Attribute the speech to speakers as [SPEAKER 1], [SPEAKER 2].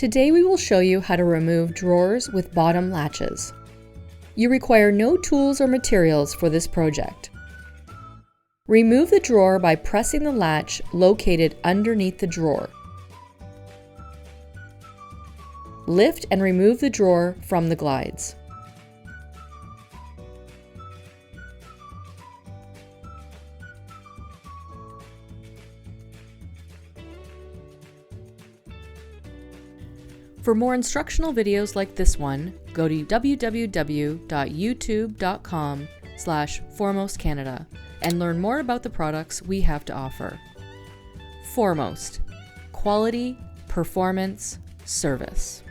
[SPEAKER 1] Today we will show you how to remove drawers with bottom latches. You require no tools or materials for this project. Remove the drawer by pressing the latch located underneath the drawer. Lift and remove the drawer from the glides. For more instructional videos like this one, go to www.youtube.com/ForemostCanada and learn more about the products we have to offer. Foremost: quality, performance, service.